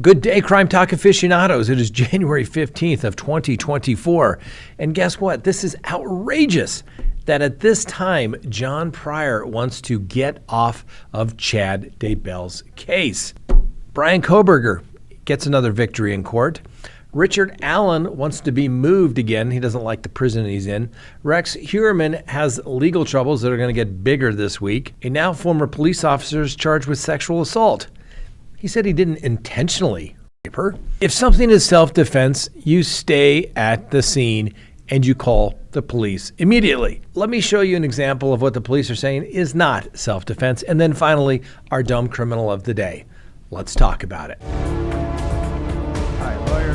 Good day, Crime Talk aficionados. It is January 15th of 2024. And guess what? This is outrageous that at this time, John Pryor wants to get off of Chad Daybell's case. Brian Kohberger gets another victory in court. Richard Allen wants to be moved again. He doesn't like the prison he's in. Rex Huerman has legal troubles that are going to get bigger this week. A now former police officer is charged with sexual assault. He said he didn't intentionally rape her. If something is self-defense, you stay at the scene and you call the police immediately. Let me show you an example of what the police are saying is not self-defense. And then finally, our dumb criminal of the day. Let's talk about it. Hi, lawyer.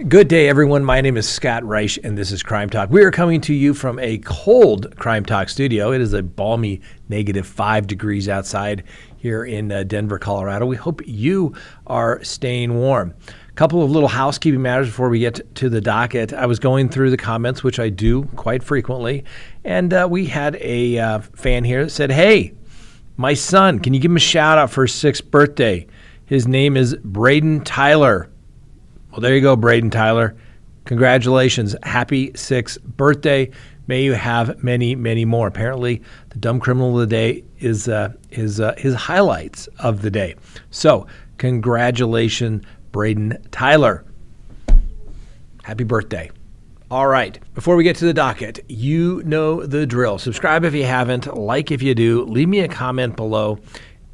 Good day, everyone. My name is Scott Reich, and this is Crime Talk. We are coming to you from a cold Crime Talk studio. It is a balmy -5 degrees outside here in Denver, Colorado. We hope you are staying warm. A couple of little housekeeping matters before we get to the docket. I was going through the comments, which I do quite frequently, and we had a fan here that said, "Hey, my son, can you give him a shout out for his 6th birthday? His name is Braden Tyler." Well, there you go, Braden Tyler. Congratulations. Happy 6th birthday. May you have many, many more. Apparently, the dumb criminal of the day is his highlights of the day. So, congratulations, Braden Tyler. Happy birthday. All right. Before we get to the docket, you know the drill. Subscribe if you haven't. Like if you do. Leave me a comment below.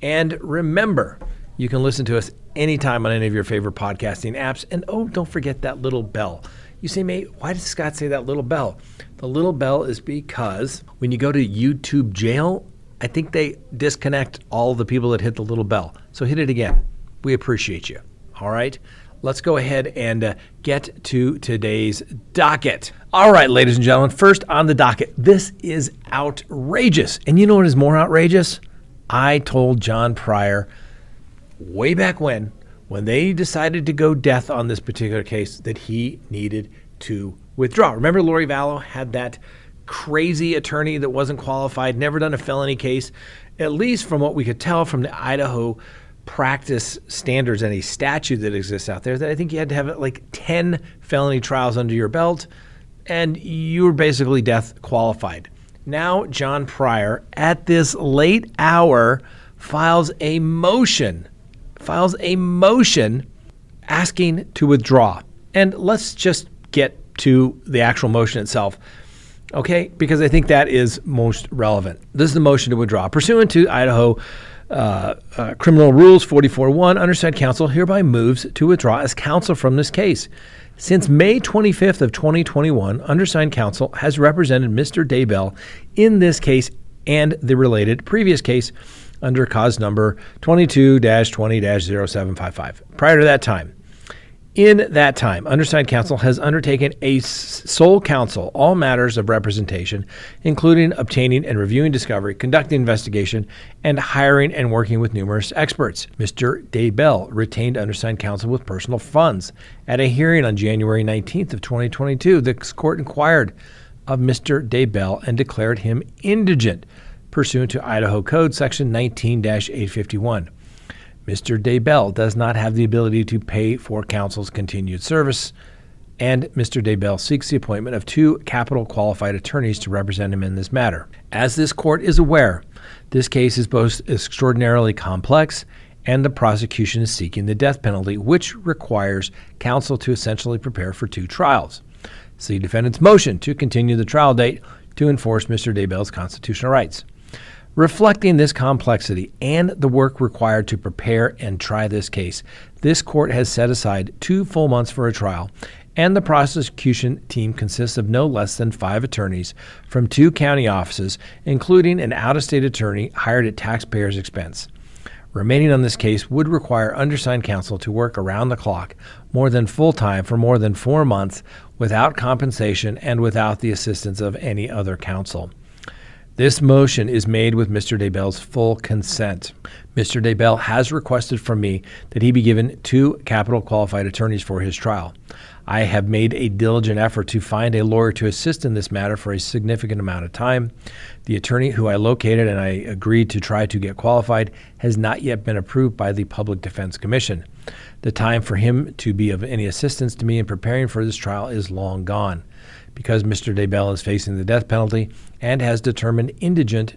And remember, you can listen to us anytime on any of your favorite podcasting apps. And oh, don't forget that little bell. You say, mate, why does Scott say that little bell? The little bell is because when you go to YouTube jail, I think they disconnect all the people that hit the little bell. So hit it again. We appreciate you. All right. Let's go ahead and get to today's docket. All right, ladies and gentlemen, first on the docket, this is outrageous. And you know what is more outrageous? I told John Pryor way back when they decided to go death on this particular case, that he needed to withdraw. Remember, Lori Vallow had that crazy attorney that wasn't qualified, never done a felony case, at least from what we could tell from the Idaho practice standards and a statute that exists out there, that I think you had to have like 10 felony trials under your belt, and you were basically death qualified. Now, John Pryor, at this late hour, files a motion asking to withdraw. And let's just get to the actual motion itself, okay? Because I think that is most relevant. This is the motion to withdraw. Pursuant to Idaho Criminal Rules 44.1, undersigned counsel hereby moves to withdraw as counsel from this case. Since May 25th of 2021, undersigned counsel has represented Mr. Daybell in this case and the related previous case under cause number 22-20-0755. Prior to that time, in that time, undersigned counsel has undertaken a sole counsel all matters of representation, including obtaining and reviewing discovery, conducting investigation, and hiring and working with numerous experts. Mr. Daybell retained undersigned counsel with personal funds. At a hearing on January 19th of 2022, the court inquired of Mr. Daybell and declared him indigent, pursuant to Idaho Code Section 19-851. Mr. Daybell does not have the ability to pay for counsel's continued service, and Mr. Daybell seeks the appointment of 2 capital qualified attorneys to represent him in this matter. As this court is aware, this case is both extraordinarily complex, and the prosecution is seeking the death penalty, which requires counsel to essentially prepare for 2 trials. See defendant's motion to continue the trial date to enforce Mr. Daybell's constitutional rights. Reflecting this complexity and the work required to prepare and try this case, this court has set aside 2 full months for a trial, and the prosecution team consists of no less than 5 attorneys from 2 county offices, including an out-of-state attorney hired at taxpayers' expense. Remaining on this case would require undersigned counsel to work around the clock, more than full-time for more than 4 months, without compensation and without the assistance of any other counsel. This motion is made with Mr. Daybell's full consent. Mr. Daybell has requested from me that he be given 2 capital qualified attorneys for his trial. I have made a diligent effort to find a lawyer to assist in this matter for a significant amount of time. The attorney who I located and I agreed to try to get qualified has not yet been approved by the Public Defense Commission. The time for him to be of any assistance to me in preparing for this trial is long gone. Because Mr. Daybell is facing the death penalty and has been determined indigent,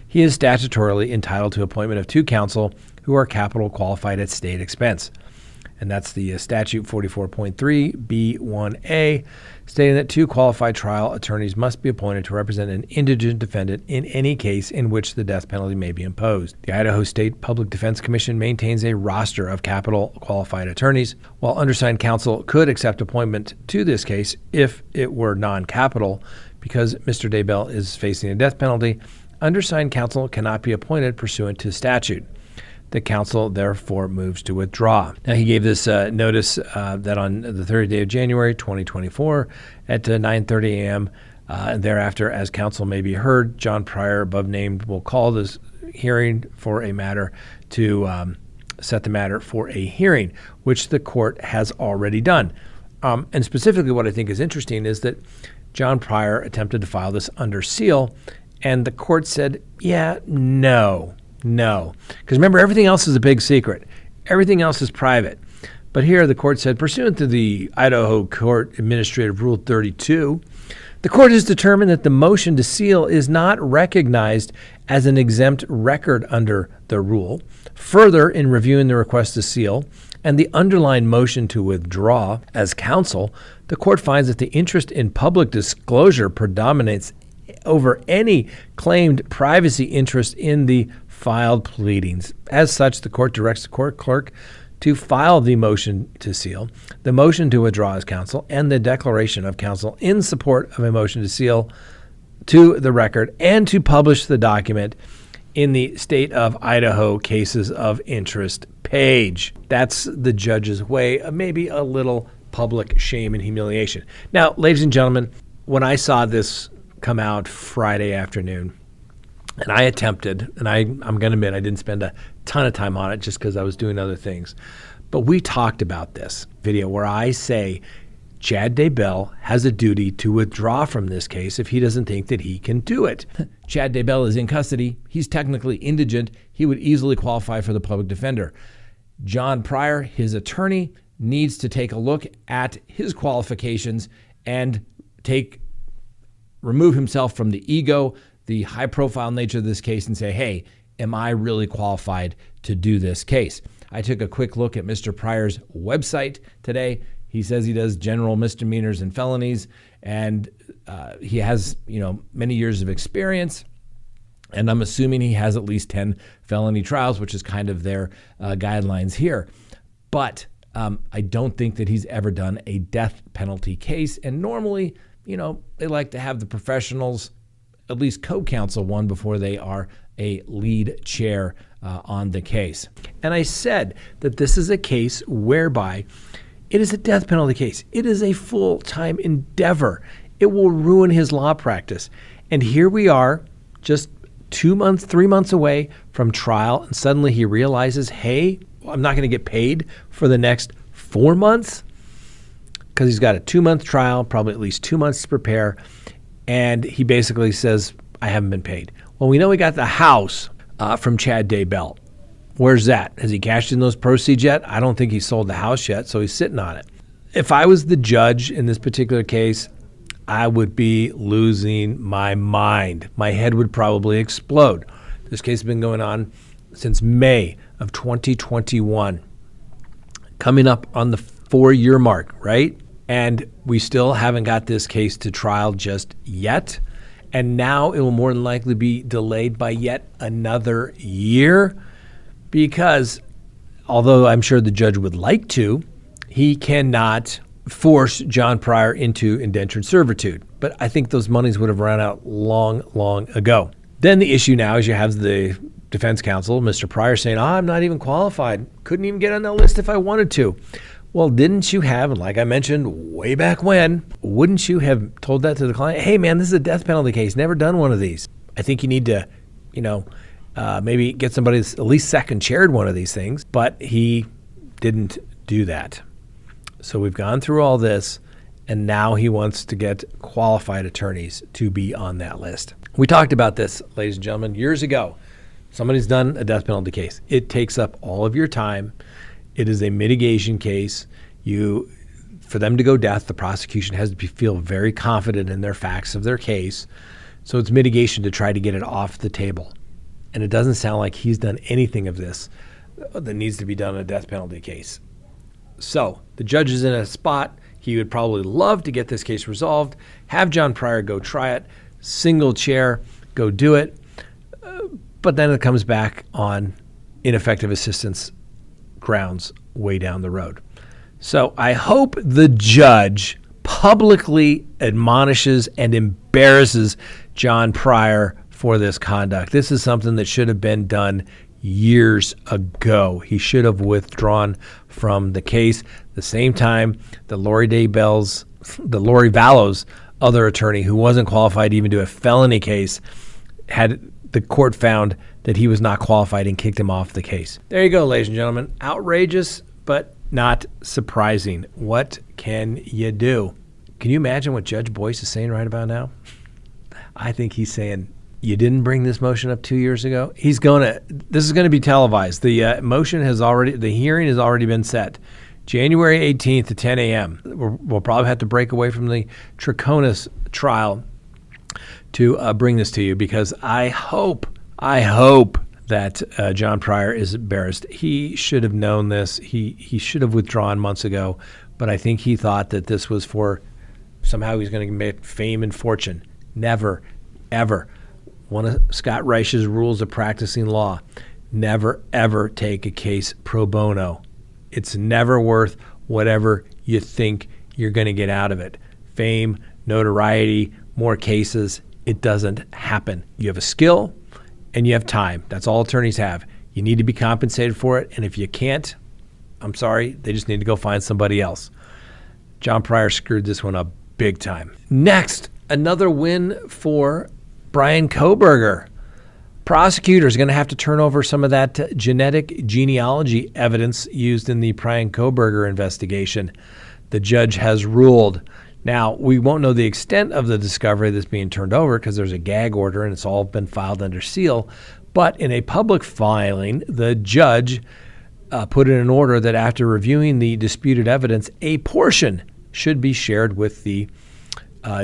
he is statutorily entitled to appointment of 2 counsel who are capital qualified at state expense. And that's the statute 44.3B1A, stating that 2 qualified trial attorneys must be appointed to represent an indigent defendant in any case in which the death penalty may be imposed. The Idaho State Public Defense Commission maintains a roster of capital qualified attorneys. While undersigned counsel could accept appointment to this case if it were non-capital, because Mr. Daybell is facing a death penalty, undersigned counsel cannot be appointed pursuant to statute. The counsel therefore moves to withdraw. Now, he gave this notice that on the 30th day of January, 2024 at 9:30 a.m. And thereafter, as counsel may be heard, John Pryor, above named, will call this hearing for a matter to set the matter for a hearing, which the court has already done. And specifically what I think is interesting is that John Pryor attempted to file this under seal, and the court said, no. Because remember, everything else is a big secret. Everything else is private. But here the court said, pursuant to the Idaho Court Administrative Rule 32, the court has determined that the motion to seal is not recognized as an exempt record under the rule. Further, in reviewing the request to seal and the underlying motion to withdraw as counsel, the court finds that the interest in public disclosure predominates over any claimed privacy interest in the filed pleadings. As such, the court directs the court clerk to file the motion to seal, the motion to withdraw as counsel, and the declaration of counsel in support of a motion to seal to the record, and to publish the document in the State of Idaho Cases of Interest page. That's the judge's way of maybe a little public shame and humiliation. Now, ladies and gentlemen, when I saw this come out Friday afternoon, and I attempted, and I'm going to admit I didn't spend a ton of time on it just because I was doing other things, but we talked about this video where I say Chad Daybell has a duty to withdraw from this case if he doesn't think that he can do it. Chad Daybell is in custody. He's technically indigent. He would easily qualify for the public defender. John Pryor, his attorney, needs to take a look at his qualifications and remove himself from the ego, the high-profile nature of this case, and say, hey, am I really qualified to do this case? I took a quick look at Mr. Pryor's website today. He says he does general misdemeanors and felonies, and he has, many years of experience. And I'm assuming he has at least 10 felony trials, which is kind of their guidelines here. But I don't think that he's ever done a death penalty case. And normally, they like to have the professionals at least co-counsel one before they are a lead chair on the case. And I said that this is a case whereby it is a death penalty case. It is a full-time endeavor. It will ruin his law practice. And here we are, just 3 months away from trial, and suddenly he realizes, hey, I'm not going to get paid for the next 4 months because he's got a 2-month trial, probably at least 2 months to prepare. And he basically says, I haven't been paid. Well, we know he got the house from Chad Daybell. Where's that? Has he cashed in those proceeds yet? I don't think he sold the house yet, so he's sitting on it. If I was the judge in this particular case, I would be losing my mind. My head would probably explode. This case has been going on since May of 2021, coming up on the 4-year mark, right? And we still haven't got this case to trial just yet. And now it will more than likely be delayed by yet another year because although I'm sure the judge would like to, he cannot force John Pryor into indentured servitude. But I think those monies would have run out long, long ago. Then the issue now is you have the defense counsel, Mr. Pryor, saying, I'm not even qualified. Couldn't even get on that list if I wanted to. Well, didn't you have, and like I mentioned way back when, wouldn't you have told that to the client? Hey, man, this is a death penalty case. Never done one of these. I think you need to, maybe get somebody that's at least second chaired one of these things. But he didn't do that. So we've gone through all this, and now he wants to get qualified attorneys to be on that list. We talked about this, ladies and gentlemen, years ago. Somebody's done a death penalty case. It takes up all of your time. It is a mitigation case. For them to go death, the prosecution has to feel very confident in their facts of their case. So it's mitigation to try to get it off the table. And it doesn't sound like he's done anything of this that needs to be done in a death penalty case. So the judge is in a spot. He would probably love to get this case resolved, have John Pryor go try it, single chair, go do it. But then it comes back on ineffective assistance grounds way down the road. So I hope the judge publicly admonishes and embarrasses John Pryor for this conduct. This is something that should have been done years ago. He should have withdrawn from the case. The same time the Lori Vallow's other attorney, who wasn't qualified to even do a felony case, had the court found that he was not qualified and kicked him off the case. There you go, ladies and gentlemen. Outrageous, but not surprising. What can you do? Can you imagine what Judge Boyce is saying right about now? I think he's saying, you didn't bring this motion up 2 years ago? This is going to be televised. The the hearing has already been set. January 18th at 10 a.m. We'll probably have to break away from the Traconis trial to bring this to you, because I hope that John Pryor is embarrassed. He should have known this. He should have withdrawn months ago, but I think he thought that this was for somehow he's going to make fame and fortune. Never, ever. One of Scott Reich's rules of practicing law: never, ever take a case pro bono. It's never worth whatever you think you're going to get out of it. Fame, notoriety, more cases. It doesn't happen. You have a skill and you have time. That's all attorneys have. You need to be compensated for it. And if you can't, I'm sorry, they just need to go find somebody else. John Pryor screwed this one up big time. Next, another win for Brian Kohberger. Prosecutors are going to have to turn over some of that genetic genealogy evidence used in the Brian Kohberger investigation. The judge has ruled. Now, we won't know the extent of the discovery that's being turned over because there's a gag order and it's all been filed under seal. But in a public filing, the judge put in an order that after reviewing the disputed evidence, a portion should be shared with the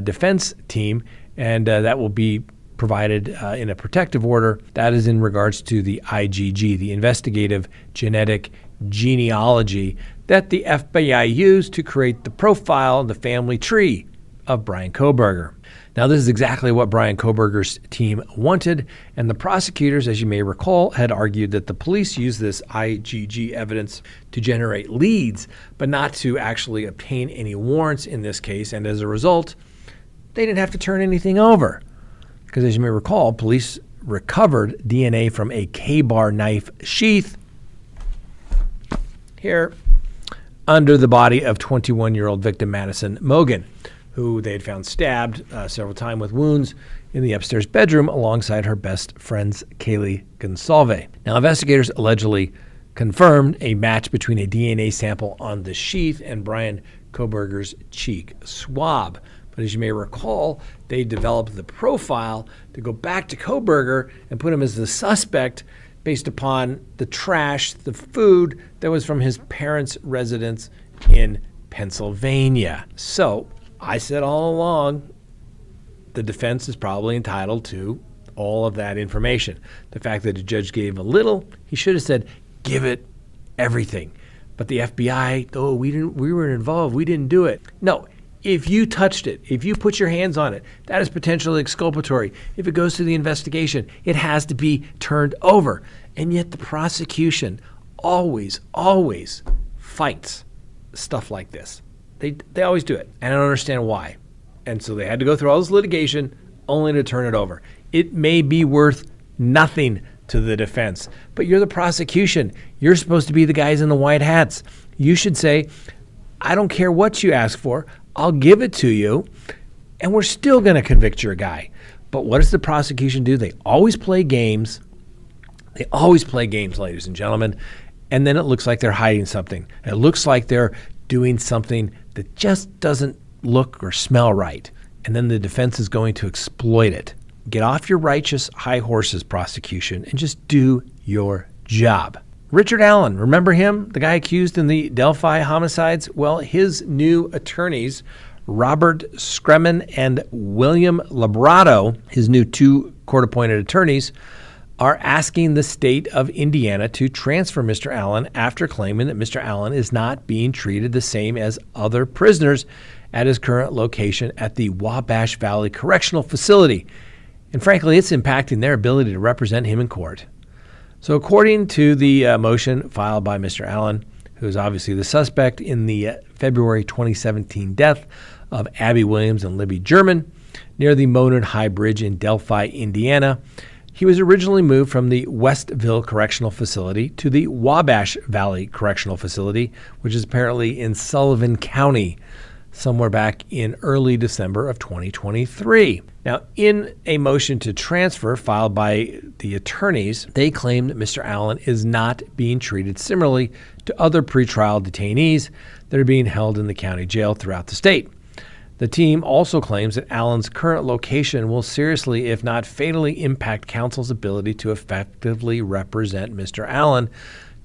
defense team, and that will be provided in a protective order. That is in regards to the IGG, the investigative genetic genealogy that the FBI used to create the profile and the family tree of Brian Kohberger. Now, this is exactly what Brian Kohberger's team wanted, and the prosecutors, as you may recall, had argued that the police used this IGG evidence to generate leads, but not to actually obtain any warrants in this case, and as a result, they didn't have to turn anything over. Because as you may recall, police recovered DNA from a K-bar knife sheath here under the body of 21-year-old victim Madison Mogan, who they had found stabbed several times with wounds in the upstairs bedroom alongside her best friends Kaylee Gonsalve. Now, investigators allegedly confirmed a match between a DNA sample on the sheath and Brian Kohberger's cheek swab. But as you may recall, they developed the profile to go back to Kohberger and put him as the suspect based upon the trash, the food that was from his parents' residence in Pennsylvania. So I said all along, the defense is probably entitled to all of that information. The fact that the judge gave a little, he should have said, give it everything. But the FBI, we weren't involved, we didn't do it. No. If you touched it, if you put your hands on it, that is potentially exculpatory. If it goes to the investigation, it has to be turned over. And yet the prosecution always fights stuff like this. They always do it. And I don't understand why. And so they had to go through all this litigation only to turn it over. It may be worth nothing to the defense, but you're the prosecution. You're supposed to be the guys in the white hats. You should say, I don't care what you ask for. I'll give it to you, and we're still going to convict your guy. But what does the prosecution do? They always play games. They always play games, ladies and gentlemen, and then it looks like they're hiding something. It looks like they're doing something that just doesn't look or smell right, and then the defense is going to exploit it. Get off your righteous high horses, prosecution, and just do your job. Richard Allen, remember him? The guy accused in the Delphi homicides? Well, his new attorneys, Robert Scremen and William Labrado, his new 2 court-appointed attorneys, are asking the state of Indiana to transfer Mr. Allen after claiming that Mr. Allen is not being treated the same as other prisoners at his current location at the Wabash Valley Correctional Facility. And frankly, it's impacting their ability to represent him in court. So according to the motion filed by Mr. Allen, who is obviously the suspect in the February 2017 death of Abby Williams and Libby German near the Monad High Bridge in Delphi, Indiana, he was originally moved from the Westville Correctional Facility to the Wabash Valley Correctional Facility, which is apparently in Sullivan County, somewhere back in early December of 2023. Now, in a motion to transfer filed by the attorneys, they claim that Mr. Allen is not being treated similarly to other pretrial detainees that are being held in the county jail throughout the state. The team also claims that Allen's current location will seriously, if not fatally, impact counsel's ability to effectively represent Mr. Allen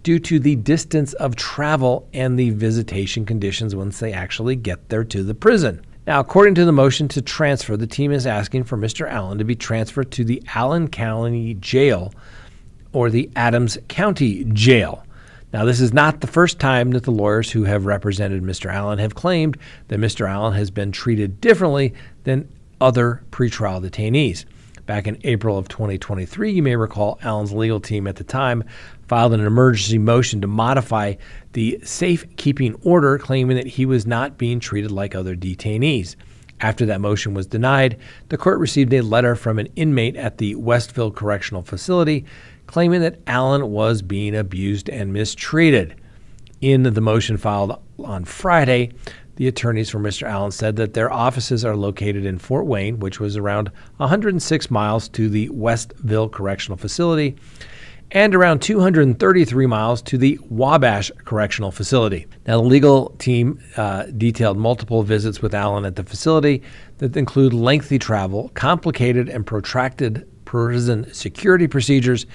due to the distance of travel and the visitation conditions once they actually get there to the prison. Now, according to the motion to transfer, the team is asking for Mr. Allen to be transferred to the Allen County Jail or the Adams County Jail. Now, this is not the first time that the lawyers who have represented Mr. Allen have claimed that Mr. Allen has been treated differently than other pretrial detainees. Back in April of 2023, you may recall Allen's legal team at the time filed an emergency motion to modify the safekeeping order, claiming that he was not being treated like other detainees. After that motion was denied, the court received a letter from an inmate at the Westville Correctional Facility claiming that Allen was being abused and mistreated. In the motion filed on Friday, the attorneys for Mr. Allen said that their offices are located in Fort Wayne, which was around 106 miles to the Westville Correctional Facility, and around 233 miles to the Wabash Correctional Facility. Now, the legal team detailed multiple visits with Allen at the facility that include lengthy travel, complicated and protracted prison security procedures,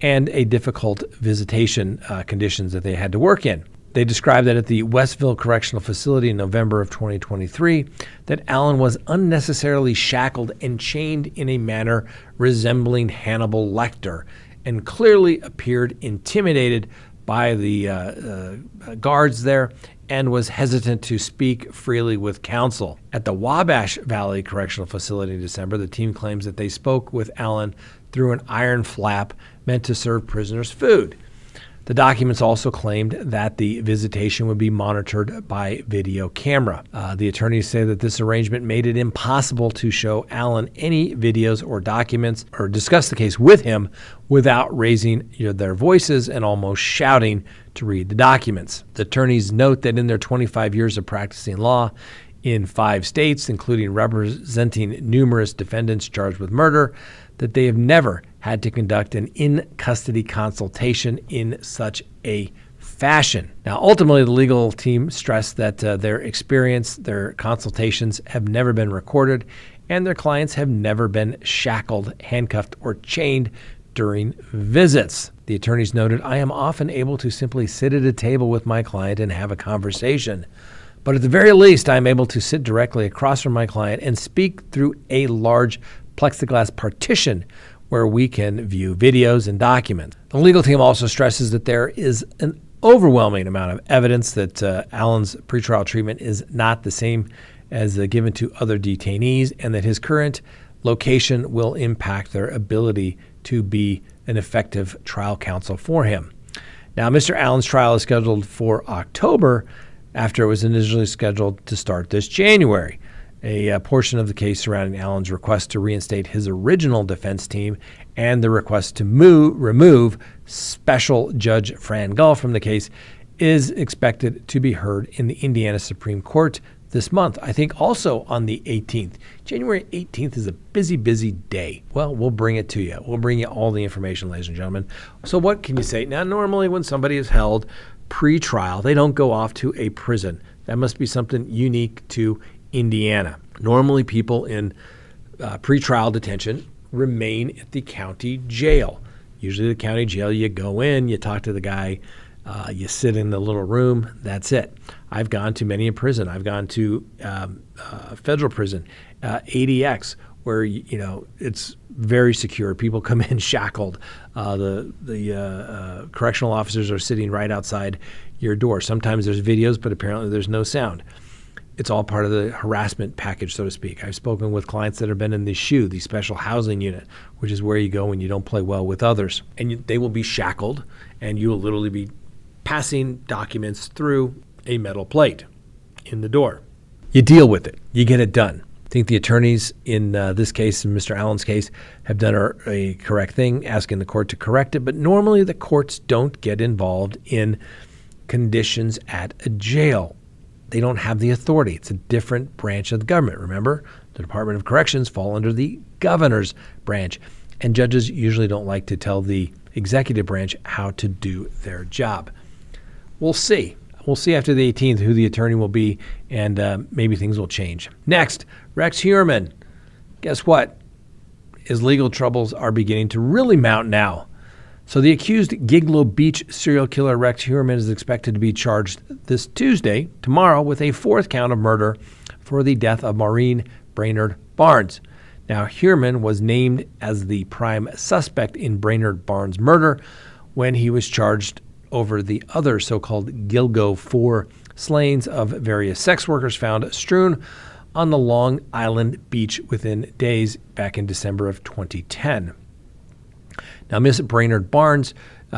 and a difficult visitation conditions that they had to work in. They described that at the Westville Correctional Facility in November of 2023, that Allen was unnecessarily shackled and chained in a manner resembling Hannibal Lecter, and clearly appeared intimidated by the guards there and was hesitant to speak freely with counsel. At the Wabash Valley Correctional Facility in December, the team claims that they spoke with Allen through an iron flap meant to serve prisoners food. The documents also claimed that the visitation would be monitored by video camera. The attorneys say that this arrangement made it impossible to show Allen any videos or documents or discuss the case with him without raising their voices and almost shouting to read the documents. The attorneys note that in their 25 years of practicing law in 5 states, including representing numerous defendants charged with murder, that they have never had to conduct an in-custody consultation in such a fashion. Now, ultimately, the legal team stressed that their experience, their consultations have never been recorded, and their clients have never been shackled, handcuffed, or chained during visits. The attorneys noted, "I am often able to simply sit at a table with my client and have a conversation. But at the very least, I am able to sit directly across from my client and speak through a large plexiglass partition where we can view videos and documents." The legal team also stresses that there is an overwhelming amount of evidence that Allen's pretrial treatment is not the same as given to other detainees, and that his current location will impact their ability to be an effective trial counsel for him. Now, Mr. Allen's trial is scheduled for October after it was initially scheduled to start this January. A portion of the case surrounding Allen's request to reinstate his original defense team and the request to remove Special Judge Fran Gull from the case is expected to be heard in the Indiana Supreme Court this month. I think also on the 18th. January 18th is a busy, busy day. Well, we'll bring it to you. We'll bring you all the information, ladies and gentlemen. So what can you say? Now, normally when somebody is held pre-trial, they don't go off to a prison. That must be something unique to Indiana. Normally people in pre-trial detention remain at the county jail. Usually the county jail, you go in, you talk to the guy, you sit in the little room, that's it. I've gone to many a prison. I've gone to federal prison, ADX, where it's very secure. People come in shackled. The correctional officers are sitting right outside your door. Sometimes there's videos, but apparently there's no sound. It's all part of the harassment package, so to speak. I've spoken with clients that have been in the SHU, the special housing unit, which is where you go when you don't play well with others. And they will be shackled, and you will literally be passing documents through a metal plate in the door. You deal with it. You get it done. I think the attorneys in this case, in Mr. Allen's case, have done a correct thing, asking the court to correct it. But normally the courts don't get involved in conditions at a jail. They don't have the authority. It's a different branch of the government. Remember, the Department of Corrections fall under the governor's branch. And judges usually don't like to tell the executive branch how to do their job. We'll see. We'll see after the 18th who the attorney will be, and maybe things will change. Next, Rex Huerman. Guess what? His legal troubles are beginning to really mount now. So the accused Gigolo Beach serial killer Rex Huerman is expected to be charged this Tuesday, tomorrow, with a fourth count of murder for the death of Maureen Brainerd Barnes. Now, Huerman was named as the prime suspect in Brainerd Barnes' murder when he was charged over the other so-called Gilgo 4 slayings of various sex workers found strewn on the Long Island beach within days back in December of 2010. Now, Miss Brainerd Barnes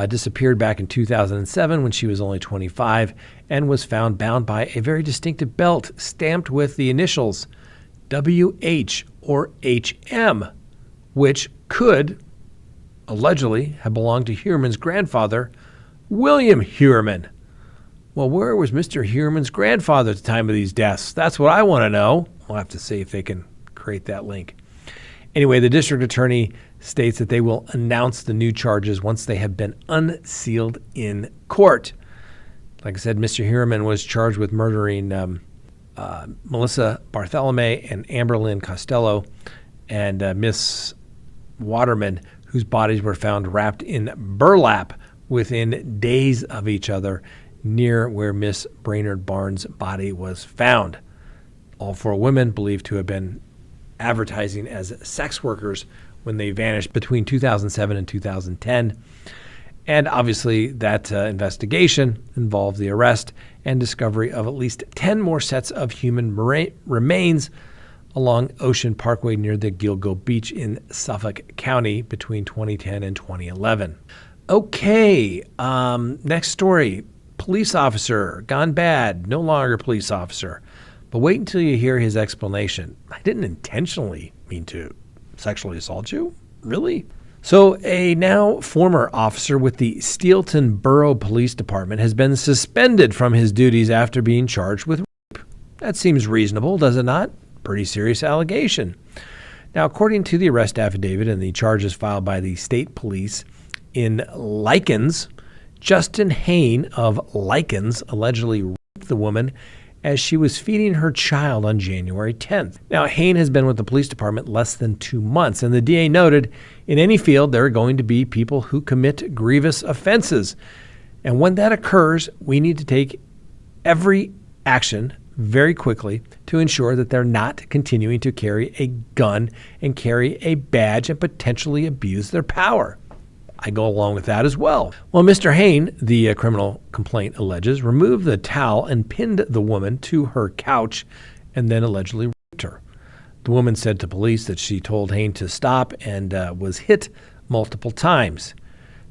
disappeared back in 2007 when she was only 25 and was found bound by a very distinctive belt stamped with the initials WH or HM, which could allegedly have belonged to Huerman's grandfather, William Huerman. Well, where was Mr. Huerman's grandfather at the time of these deaths? That's what I want to know. We'll have to see if they can create that link. Anyway, the district attorney states that they will announce the new charges once they have been unsealed in court. Like I said, Mr. Huerman was charged with murdering Melissa Barthelemy and Amber Lynn Costello and Miss Waterman, whose bodies were found wrapped in burlap within days of each other near where Miss Brainerd Barnes' body was found. All four women believed to have been advertising as sex workers when they vanished between 2007 and 2010. And obviously that investigation involved the arrest and discovery of at least 10 more sets of human remains along Ocean Parkway near the Gilgo Beach in Suffolk County between 2010 and 2011. Okay, next story. Police officer gone bad, no longer police officer. But wait until you hear his explanation. I didn't intentionally mean to sexually assault you. Really? So a now former officer with the Steelton Borough Police Department has been suspended from his duties after being charged with rape. That seems reasonable, does it not? Pretty serious allegation. Now, according to the arrest affidavit and the charges filed by the state police in Likens, Justin Hain of Likens allegedly raped the woman as she was feeding her child on January 10th. Now, Hain has been with the police department less than 2 months, and the DA noted, in any field, there are going to be people who commit grievous offenses. And when that occurs, we need to take every action very quickly to ensure that they're not continuing to carry a gun and carry a badge and potentially abuse their power. I go along with that as well. Well, Mr. Hain, the criminal complaint alleges, removed the towel and pinned the woman to her couch and then allegedly raped her. The woman said to police that she told Hain to stop and was hit multiple times.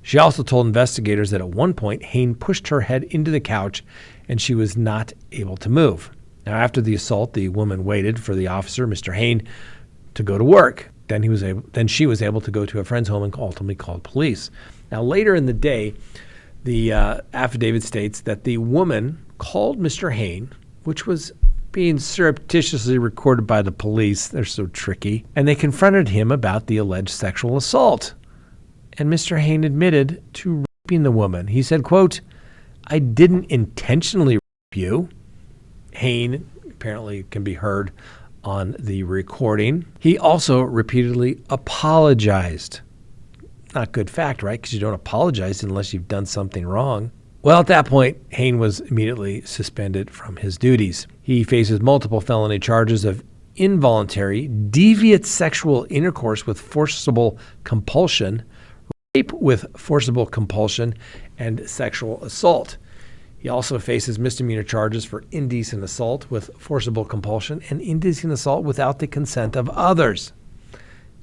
She also told investigators that at one point, Hain pushed her head into the couch and she was not able to move. Now, after the assault, the woman waited for the officer, Mr. Hain, to go to work. Then she was able to go to a friend's home and ultimately called police. Now, later in the day, The affidavit states that the woman called Mr. Hain, which was being surreptitiously recorded by the police. They're so tricky. And they confronted him about the alleged sexual assault. And Mr. Hain admitted to raping the woman. He said, quote, "I didn't intentionally rape you." Hain apparently can be heard on the recording. He also repeatedly apologized. Not good fact, right? Because you don't apologize unless you've done something wrong. Well, at that point, Hain was immediately suspended from his duties. He faces multiple felony charges of involuntary, deviant sexual intercourse with forcible compulsion, rape with forcible compulsion, and sexual assault. He also faces misdemeanor charges for indecent assault with forcible compulsion and indecent assault without the consent of others,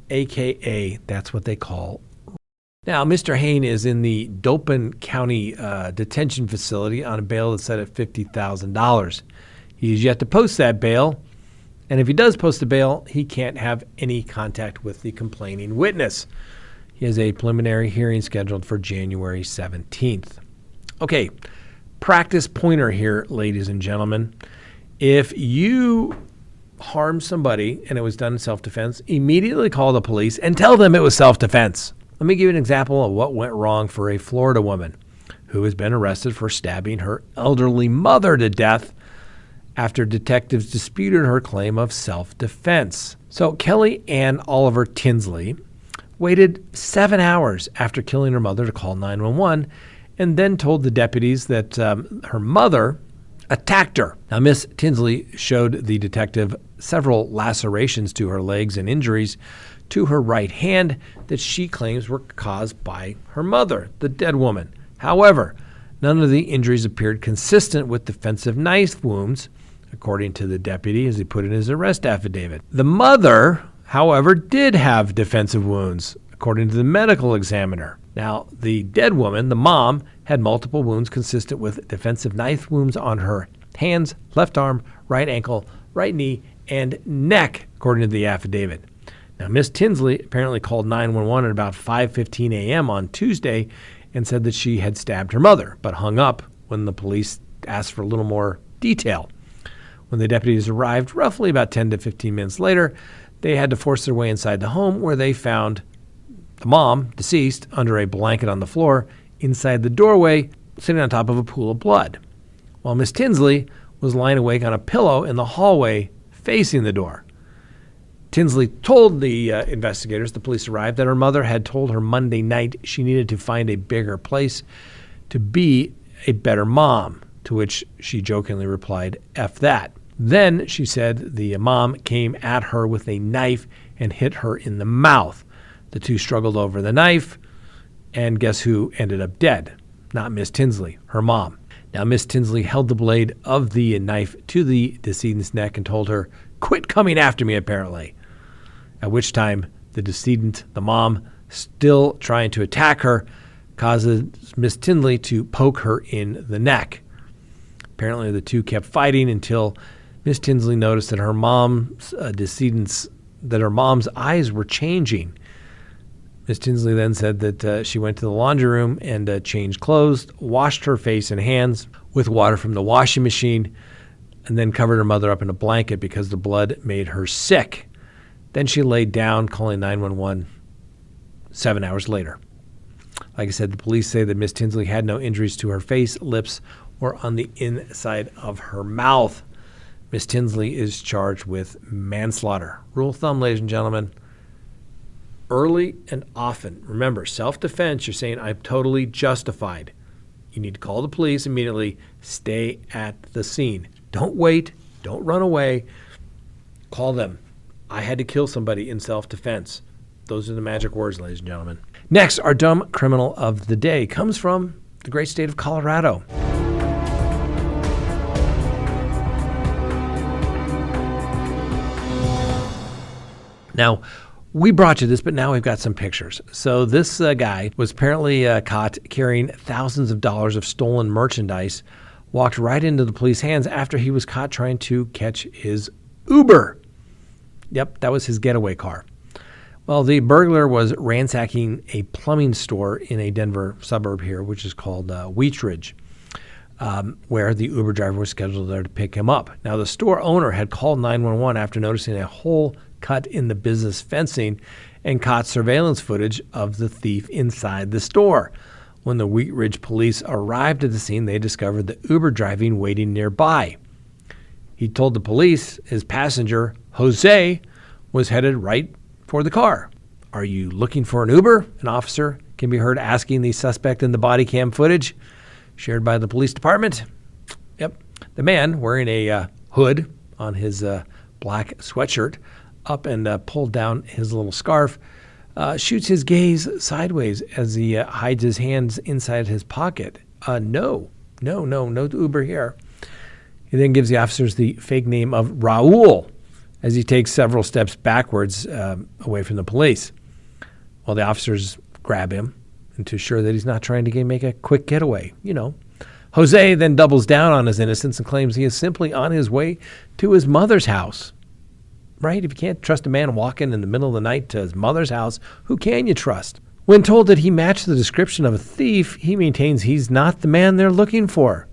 a.k.a. that's what they call. Now, Mr. Hain is in the Dopin County detention facility on a bail that's set at $50,000. He is yet to post that bail, and if he does post the bail, he can't have any contact with the complaining witness. He has a preliminary hearing scheduled for January 17th. Okay, practice pointer here, ladies and gentlemen. If you harmed somebody and it was done in self-defense, immediately call the police and tell them it was self-defense. Let me give you an example of what went wrong for a Florida woman who has been arrested for stabbing her elderly mother to death after detectives disputed her claim of self-defense. So Kelly Ann Oliver Tinsley waited 7 hours after killing her mother to call 911 and then told the deputies that her mother attacked her. Now, Miss Tinsley showed the detective several lacerations to her legs and injuries to her right hand that she claims were caused by her mother, the dead woman. However, none of the injuries appeared consistent with defensive knife wounds, according to the deputy, as he put in his arrest affidavit. The mother, however, did have defensive wounds, according to the medical examiner. Now, the dead woman, the mom, had multiple wounds consistent with defensive knife wounds on her hands, left arm, right ankle, right knee, and neck, according to the affidavit. Now, Miss Tinsley apparently called 911 at about 5:15 a.m. on Tuesday and said that she had stabbed her mother, but hung up when the police asked for a little more detail. When the deputies arrived, roughly about 10 to 15 minutes later, they had to force their way inside the home where they found the mom, deceased, under a blanket on the floor inside the doorway, sitting on top of a pool of blood, while Miss Tinsley was lying awake on a pillow in the hallway facing the door. Tinsley told the investigators, the police arrived, that her mother had told her Monday night she needed to find a bigger place to be a better mom, to which she jokingly replied, "F that." Then, she said, the mom came at her with a knife and hit her in the mouth. The two struggled over the knife, and guess who ended up dead? Not Miss Tinsley, her mom. Now, Miss Tinsley held the blade of the knife to the decedent's neck and told her, "Quit coming after me," apparently. At which time, the decedent, the mom, still trying to attack her, causes Miss Tinsley to poke her in the neck. Apparently, the two kept fighting until Miss Tinsley noticed that her mom's her mom's eyes were changing. Miss Tinsley then said that she went to the laundry room and changed clothes, washed her face and hands with water from the washing machine, and then covered her mother up in a blanket because the blood made her sick. Then she laid down, calling 911 7 hours later. Like I said, the police say that Miss Tinsley had no injuries to her face, lips, or on the inside of her mouth. Miss Tinsley is charged with manslaughter. Rule of thumb, ladies and gentlemen, early and often. Remember, self-defense, you're saying, "I'm totally justified." You need to call the police immediately. Stay at the scene. Don't wait. Don't run away. Call them. "I had to kill somebody in self-defense." Those are the magic words, ladies and gentlemen. Next, our dumb criminal of the day comes from the great state of Colorado. Now, we brought you this, but now we've got some pictures. So this guy was apparently caught carrying thousands of dollars of stolen merchandise, walked right into the police hands after he was caught trying to catch his Uber. Yep, that was his getaway car. Well, the burglar was ransacking a plumbing store in a Denver suburb here, which is called Wheatridge, where the Uber driver was scheduled there to pick him up. Now, the store owner had called 911 after noticing a hole cut in the business fencing and caught surveillance footage of the thief inside the store. When the Wheatridge police arrived at the scene, they discovered the Uber driver waiting nearby. He told the police his passenger, Jose, was headed right for the car. "Are you looking for an Uber?" An officer can be heard asking the suspect in the body cam footage shared by the police department. Yep. The man, wearing a hood on his black sweatshirt, up and pulled down his little scarf, shoots his gaze sideways as he hides his hands inside his pocket. No Uber here. He then gives the officers the fake name of Raul as he takes several steps backwards away from the police. Well, the officers grab him and to assure that he's not trying to make a quick getaway. Jose then doubles down on his innocence and claims he is simply on his way to his mother's house. Right? If you can't trust a man walking in the middle of the night to his mother's house, who can you trust? When told that he matched the description of a thief, he maintains he's not the man they're looking for,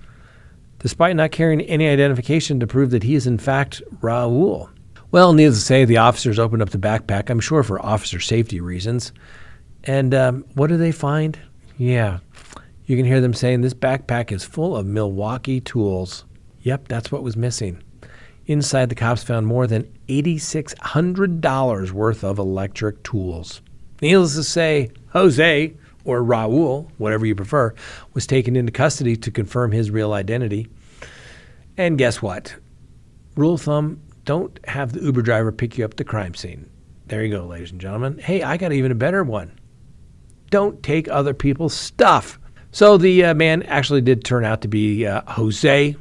despite not carrying any identification to prove that he is in fact Raul. Well, needless to say, the officers opened up the backpack, I'm sure for officer safety reasons. And what do they find? Yeah, you can hear them saying this backpack is full of Milwaukee tools. Yep, that's what was missing. Inside, the cops found more than $8,600 worth of electric tools. Needless to say, Jose, or Raul, whatever you prefer, was taken into custody to confirm his real identity. And guess what? Rule of thumb, don't have the Uber driver pick you up at the crime scene. There you go, ladies and gentlemen. Hey, I got even a better one. Don't take other people's stuff. So the man actually did turn out to be Jose,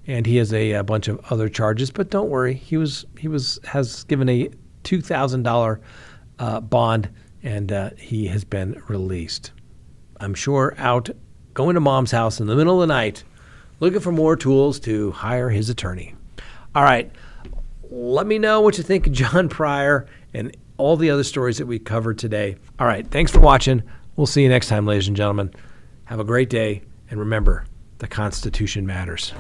and he has a bunch of other charges. But don't worry, he has given a $2,000 bond, and he has been released. I'm sure out going to mom's house in the middle of the night, looking for more tools to hire his attorney. All right, let me know what you think of John Pryor and all the other stories that we covered today. All right, thanks for watching. We'll see you next time, ladies and gentlemen. Have a great day, and remember, the Constitution matters.